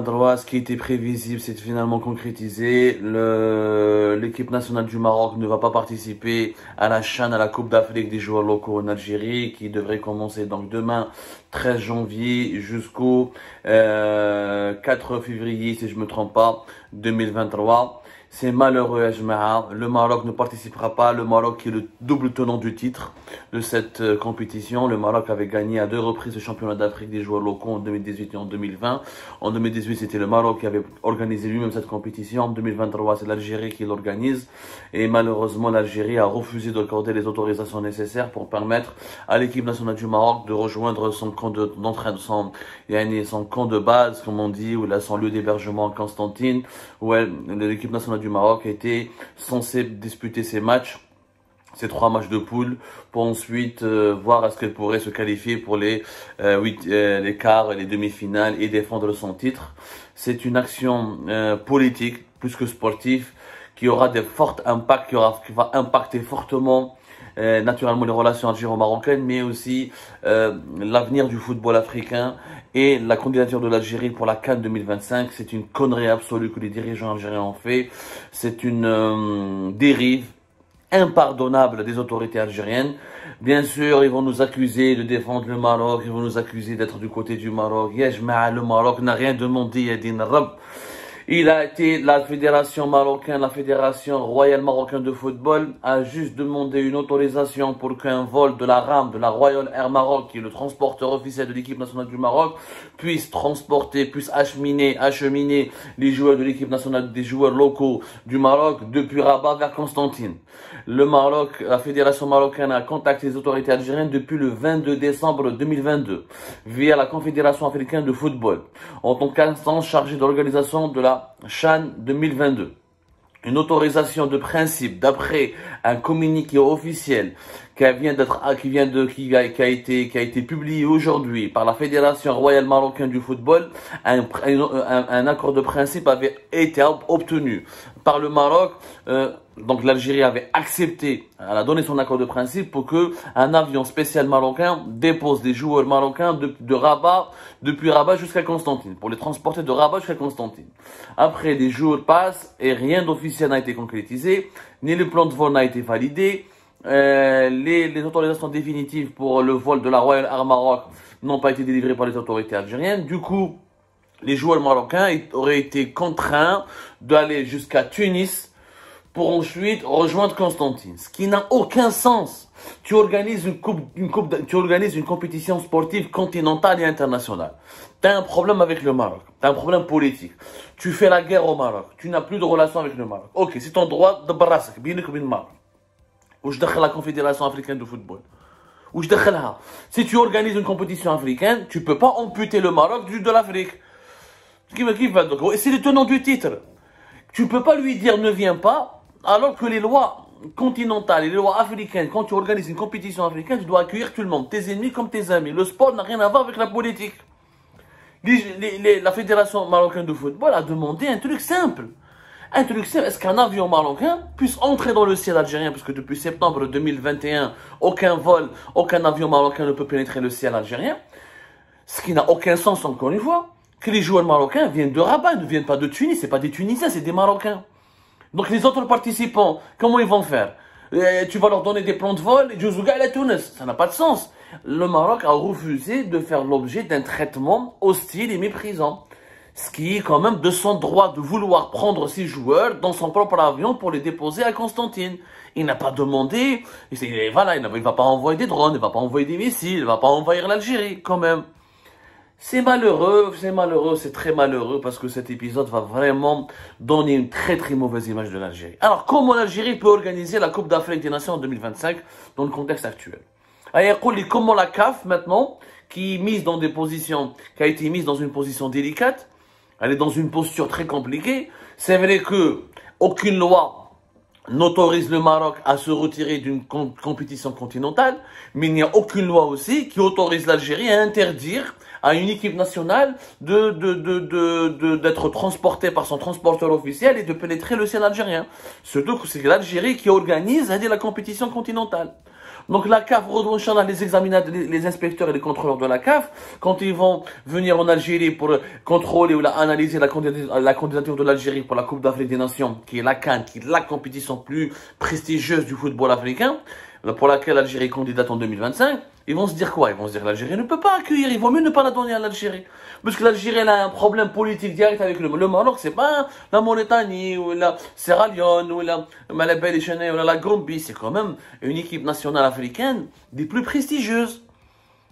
2023, ce qui était prévisible, c'est finalement concrétisé. L'équipe nationale du Maroc ne va pas participer à la CHAN, à la Coupe d'Afrique des joueurs locaux en Algérie, qui devrait commencer donc demain, 13 janvier, jusqu'au 4 février, si je me trompe pas, 2023. C'est malheureux, Ajma'a. Le Maroc ne participera pas. Le Maroc qui est le double tenant du titre de cette compétition. Le Maroc avait gagné à 2 reprises le championnat d'Afrique des joueurs locaux en 2018 et en 2020. En 2018, c'était le Maroc qui avait organisé lui-même cette compétition. En 2023, c'est l'Algérie qui l'organise. Et malheureusement, l'Algérie a refusé d'accorder les autorisations nécessaires pour permettre à l'équipe nationale du Maroc de rejoindre son camp d'entraînement, son camp de base, comme on dit, ou là, son lieu d'hébergement à Constantine, où l'équipe nationale du Maroc était censée disputer ces 3 matchs de poule, pour ensuite voir est-ce qu'elle pourrait se qualifier pour les quarts et les demi-finales et défendre son titre. C'est une action politique plus que sportive qui aura des forts impacts, qui va impacter fortement naturellement les relations algéro-marocaines, mais aussi l'avenir du football africain et la candidature de l'Algérie pour la CAN 2025. C'est une connerie absolue que les dirigeants algériens ont fait. C'est une dérive impardonnable des autorités algériennes. Bien sûr, ils vont nous accuser de défendre le Maroc, ils vont nous accuser d'être du côté du Maroc. Le Maroc n'a rien demandé, Yadin Rab. Il a été, la fédération marocaine, la fédération royale marocaine de football a juste demandé une autorisation pour qu'un vol de la RAM, de la Royal Air Maroc, qui est le transporteur officiel de l'équipe nationale du Maroc, puisse acheminer les joueurs de l'équipe nationale, des joueurs locaux du Maroc depuis Rabat vers Constantine. Le Maroc, la fédération marocaine a contacté les autorités algériennes depuis le 22 décembre 2022 via la Confédération africaine de football en tant qu'instance chargée de l'organisation de la CHAN 2022. Une autorisation de principe d'après un communiqué officiel qui a été publié aujourd'hui par la Fédération royale marocaine du football. Un accord de principe avait été obtenu par le Maroc. Donc l'Algérie avait accepté, elle a donné son accord de principe pour que un avion spécial marocain dépose des joueurs marocains depuis Rabat jusqu'à Constantine, pour les transporter de Rabat jusqu'à Constantine. Après, des jours passent et rien d'officiel n'a été concrétisé, ni le plan de vol n'a été validé. Les autorisations définitives pour le vol de la Royal Air Maroc n'ont pas été délivrées par les autorités algériennes. Du coup, les joueurs marocains auraient été contraints d'aller jusqu'à Tunis pour ensuite rejoindre Constantine, ce qui n'a aucun sens. Tu organises une compétition sportive continentale et internationale. Tu as un problème avec le Maroc, tu as un problème politique. Tu fais la guerre au Maroc, tu n'as plus de relation avec le Maroc. Ok, c'est ton droit de barrasek, bien que le Maroc. Ou je la Confédération africaine de football. Ou je si tu organises une compétition africaine, tu peux pas amputer le Maroc de l'Afrique. C'est le tenant du titre. Tu peux pas lui dire ne viens pas, alors que les lois continentales et les lois africaines, quand tu organises une compétition africaine, tu dois accueillir tout le monde, tes ennemis comme tes amis. Le sport n'a rien à voir avec la politique. La Fédération marocaine de football a demandé un truc simple. Un truc simple, est-ce qu'un avion marocain puisse entrer dans le ciel algérien, parce que depuis septembre 2021, aucun avion marocain ne peut pénétrer le ciel algérien. Ce qui n'a aucun sens, encore une fois, que les joueurs marocains viennent de Rabat, ne viennent pas de Tunis, c'est pas des Tunisiens, c'est des Marocains. Donc les autres participants, comment ils vont faire? Tu vas leur donner des plans de vol et Djouzouga et la Tunis. Ça n'a pas de sens. Le Maroc a refusé de faire l'objet d'un traitement hostile et méprisant. Ce qui est quand même de son droit de vouloir prendre ses joueurs dans son propre avion pour les déposer à Constantine. Il n'a pas demandé, il va pas envoyer des drones, il va pas envoyer des missiles, il va pas envahir l'Algérie quand même. C'est malheureux, c'est très malheureux parce que cet épisode va vraiment donner une très très mauvaise image de l'Algérie. Alors, comment l'Algérie peut organiser la Coupe d'Afrique des Nations en 2025 dans le contexte actuel? Comment la CAF maintenant, qui a été mise dans une position délicate, elle est dans une posture très compliquée. C'est vrai que aucune loi n'autorise le Maroc à se retirer d'une compétition continentale, mais il n'y a aucune loi aussi qui autorise l'Algérie à interdire à une équipe nationale d'être transportée par son transporteur officiel et de pénétrer le ciel algérien. Surtout que c'est l'Algérie qui organise la compétition continentale. Donc la CAF, Inch'Allah, les examinateurs, les inspecteurs et les contrôleurs de la CAF, quand ils vont venir en Algérie pour contrôler ou analyser la candidature de l'Algérie pour la Coupe d'Afrique des Nations, qui est la CAN, qui est la compétition plus prestigieuse du football africain, pour laquelle l'Algérie est candidate en 2025, ils vont se dire quoi? Ils vont se dire que l'Algérie ne peut pas accueillir, il vaut mieux ne pas la donner à l'Algérie. Parce que l'Algérie a un problème politique direct avec le Maroc, c'est pas la Mauritanie, ou la Sierra Leone, ou la Malabelle et Cheney, ou la Gambie, c'est quand même une équipe nationale africaine des plus prestigieuses.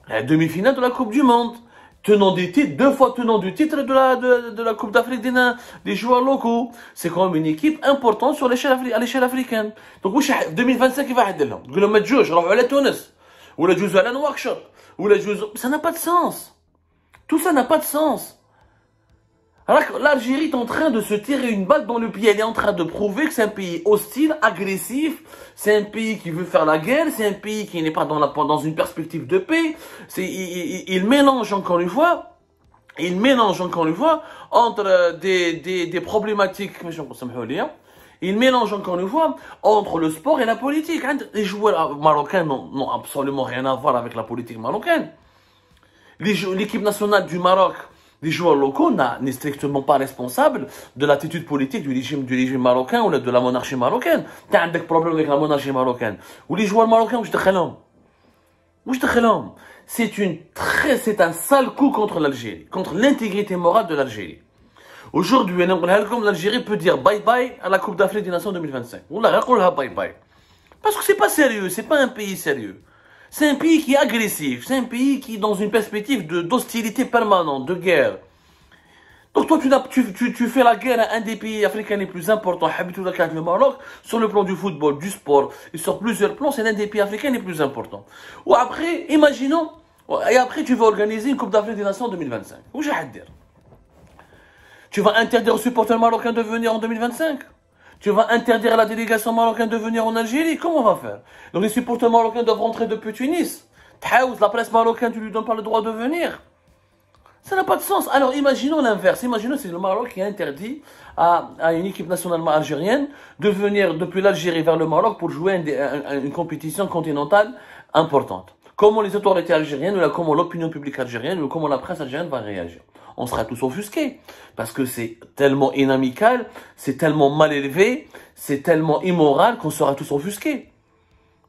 La demi-finale de la Coupe du Monde. Tenant des titres, 2 fois tenant du titre de la Coupe d'Afrique des joueurs locaux. C'est quand même une équipe importante sur à l'échelle africaine. Donc, 2025, il va être là. Il va dire, je vais à Tunis. Ou la Juz à Nouakchott. Ou la Juz. Ça n'a pas de sens. Tout ça n'a pas de sens. Alors que l'Algérie est en train de se tirer une balle dans le pied. Elle est en train de prouver que c'est un pays hostile, agressif. C'est un pays qui veut faire la guerre. C'est un pays qui n'est pas dans une perspective de paix. Il mélange encore une fois. Entre des problématiques. Il mélange encore une fois entre le sport et la politique. Les joueurs marocains n'ont absolument rien à voir avec la politique marocaine. L'équipe nationale du Maroc, les joueurs locaux, n'est strictement pas responsable de l'attitude politique du régime marocain ou de la monarchie marocaine. Tu as des problèmes avec la monarchie marocaine. Ou les joueurs marocains, c'est un sale coup contre l'Algérie, contre l'intégrité morale de l'Algérie. Aujourd'hui, l'Algérie peut dire bye bye à la Coupe d'Afrique des Nations 2025. Bye bye. Parce que c'est pas sérieux, c'est pas un pays sérieux. C'est un pays qui est agressif, c'est un pays qui est dans une perspective d'hostilité permanente, de guerre. Donc toi, tu fais la guerre à un des pays africains les plus importants, le Maroc, sur le plan du football, du sport, et sur plusieurs plans, c'est l'un des pays africains les plus importants. Ou après, imaginons, et après tu vas organiser une Coupe d'Afrique des Nations en 2025. Où j'ai à dire? Tu vas interdire aux supporters marocains de venir en 2025? Tu vas interdire à la délégation marocaine de venir en Algérie? Comment on va faire? Donc les supporters marocains doivent rentrer depuis Tunis. La presse marocaine, tu lui donnes pas le droit de venir. Ça n'a pas de sens. Alors imaginons l'inverse. Imaginons que c'est le Maroc qui interdit à une équipe nationale algérienne de venir depuis l'Algérie vers le Maroc pour jouer une compétition continentale importante. Comment les autorités algériennes, ou comment l'opinion publique algérienne, ou comment la presse algérienne va réagir? On sera tous offusqués. Parce que c'est tellement inamical, c'est tellement mal élevé, c'est tellement immoral qu'on sera tous offusqués.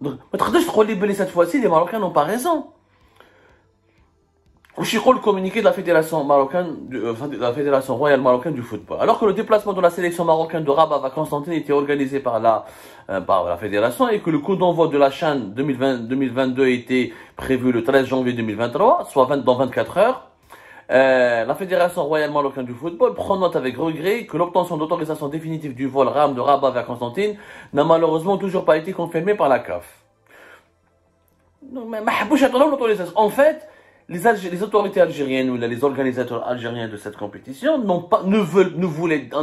Donc, cette fois-ci, les Marocains n'ont pas raison. Le communiqué de la fédération marocaine, de la fédération royale marocaine du football. Alors que le déplacement de la sélection marocaine de Rabat à Constantine était organisé par la fédération et que le coup d'envoi de la CHAN 2022 était prévu le 13 janvier 2023, soit dans 24 heures, la Fédération royale marocaine du football prend note avec regret que l'obtention d'autorisation définitive du vol RAM de Rabat vers Constantine n'a malheureusement toujours pas été confirmée par la CAF. En fait, les autorités algériennes ou les organisateurs algériens de cette compétition on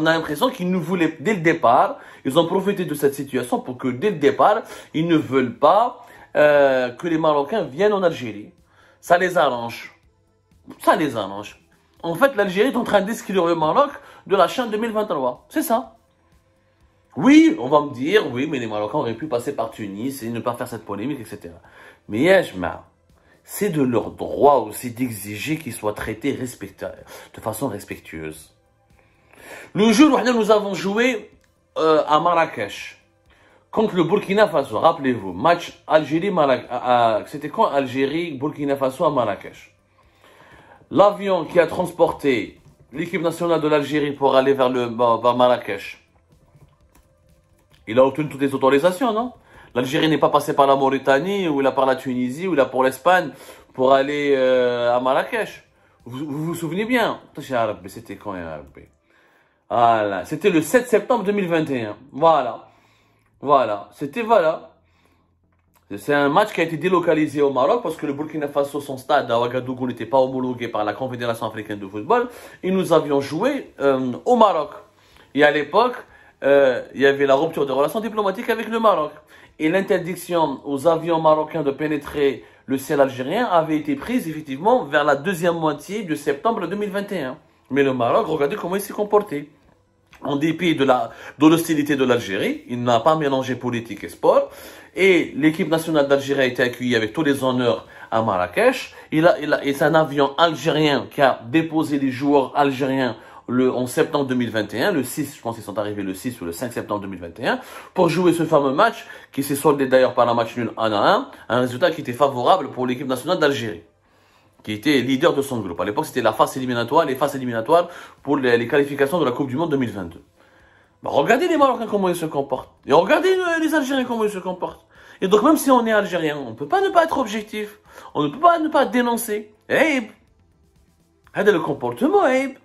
a l'impression qu'ils ne voulaient dès le départ, ils ont profité de cette situation pour que dès le départ, ils ne veulent pas que les Marocains viennent en Algérie. Ça les arrange. En fait, l'Algérie est en train d'exclure le Maroc de la CHAN 2023. C'est ça. Oui, on va me dire, oui, mais les Marocains auraient pu passer par Tunis et ne pas faire cette polémique, etc. Mais Yajma, c'est de leur droit aussi d'exiger qu'ils soient traités de façon respectueuse. Le jour où nous avons joué à Marrakech contre le Burkina Faso, rappelez-vous, match Algérie-Marrakech, c'était quand Algérie-Burkina Faso à Marrakech. L'avion qui a transporté l'équipe nationale de l'Algérie pour aller vers Marrakech, il a obtenu toutes les autorisations, non? L'Algérie n'est pas passée par la Mauritanie, ou par la Tunisie, ou par l'Espagne pour aller à Marrakech. Vous vous souvenez bien? C'était quand? Voilà. C'était le 7 septembre 2021. Voilà. C'est un match qui a été délocalisé au Maroc parce que le Burkina Faso, son stade à Ouagadougou n'était pas homologué par la Confédération africaine de football. Et nous avions joué au Maroc. Et à l'époque, il y avait la rupture des relations diplomatiques avec le Maroc. Et l'interdiction aux avions marocains de pénétrer le ciel algérien avait été prise effectivement vers la deuxième moitié de septembre 2021. Mais le Maroc, regardez comment il s'est comporté. En dépit de l'hostilité de l'Algérie, il n'a pas mélangé politique et sport. Et l'équipe nationale d'Algérie a été accueillie avec tous les honneurs à Marrakech. Et c'est un avion algérien qui a déposé les joueurs algériens en septembre 2021, le 6, je pense qu'ils sont arrivés le 6 ou le 5 septembre 2021, pour jouer ce fameux match, qui s'est soldé d'ailleurs par un match nul 1-1, un résultat qui était favorable pour l'équipe nationale d'Algérie, qui était leader de son groupe. À l'époque, c'était la phase éliminatoire, les phases éliminatoires pour les qualifications de la Coupe du Monde 2022. Bah, regardez les Marocains comment ils se comportent. Et regardez les Algériens comment ils se comportent. Et donc, même si on est Algérien, on ne peut pas ne pas être objectif. On ne peut pas ne pas dénoncer. Aïb. C'est le comportement, Aïb.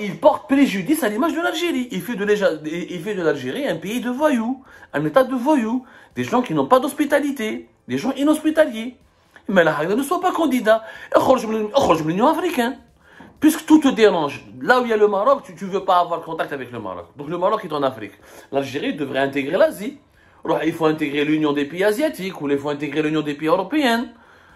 Il porte préjudice à l'image de l'Algérie. Il fait de l'Algérie un pays de voyous, un état de voyous, des gens qui n'ont pas d'hospitalité, des gens inhospitaliers. Mais la Haïda ne soit pas candidat. L'Union africaine. Puisque tout te dérange, là où il y a le Maroc, tu ne veux pas avoir contact avec le Maroc. Donc le Maroc est en Afrique. L'Algérie devrait intégrer l'Asie. Alors, il faut intégrer l'Union des pays asiatiques, ou il faut intégrer l'Union des pays européens.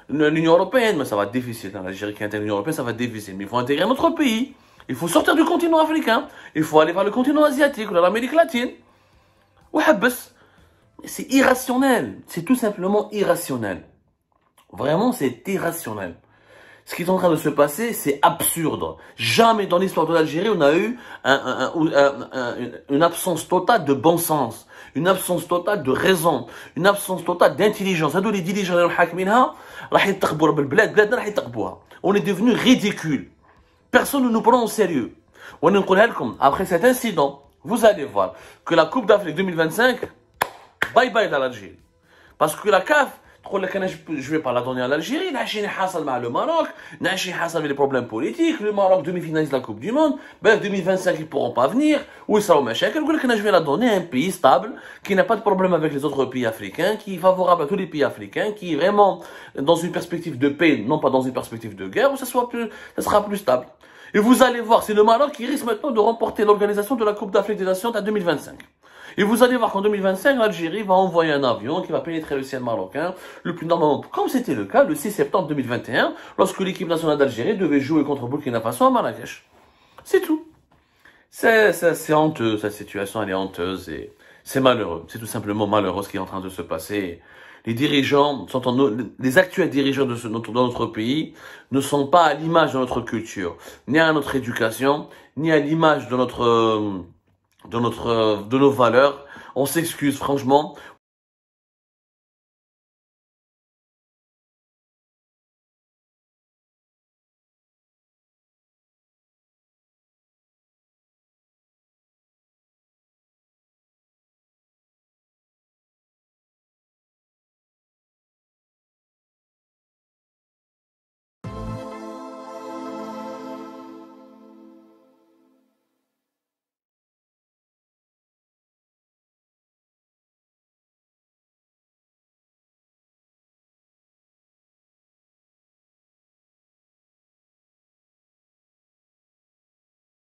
L'Union européenne, mais ça va être difficile. L'Algérie qui intègre l'Union européenne, ça va être difficile. Mais il faut intégrer notre pays. Il faut sortir du continent africain. Il faut aller vers le continent asiatique, ou l'Amérique latine. C'est irrationnel. C'est tout simplement irrationnel. Vraiment, c'est irrationnel. Ce qui est en train de se passer, c'est absurde. Jamais dans l'histoire de l'Algérie, on a eu une absence totale de bon sens, une absence totale de raison, une absence totale d'intelligence. Les dirigeants on est devenu ridicule. Personne ne nous prend au sérieux. Après cet incident, vous allez voir que la Coupe d'Afrique 2025, bye bye dans l'Algérie. Parce que la CAF, je ne vais pas la donner à l'Algérie, le Maroc, les problèmes politiques, le Maroc demi-finaliste de la Coupe du Monde, ben 2025 ils ne pourront pas venir, ou ils seront méchants, je vais la donner à un pays stable, qui n'a pas de problème avec les autres pays africains, qui est favorable à tous les pays africains, qui est vraiment dans une perspective de paix, non pas dans une perspective de guerre, où ça sera plus stable. Et vous allez voir, c'est le Maroc qui risque maintenant de remporter l'organisation de la Coupe d'Afrique des Nations en 2025. Et vous allez voir qu'en 2025, l'Algérie va envoyer un avion qui va pénétrer le ciel marocain le plus normalement, comme c'était le cas le 6 septembre 2021, lorsque l'équipe nationale d'Algérie devait jouer contre Burkina Faso à Marrakech. C'est tout. C'est honteux, cette situation, elle est honteuse et c'est malheureux. C'est tout simplement malheureux ce qui est en train de se passer. Les dirigeants, les actuels dirigeants de notre pays ne sont pas à l'image de notre culture, ni à notre éducation, ni à l'image de nos valeurs. On s'excuse franchement.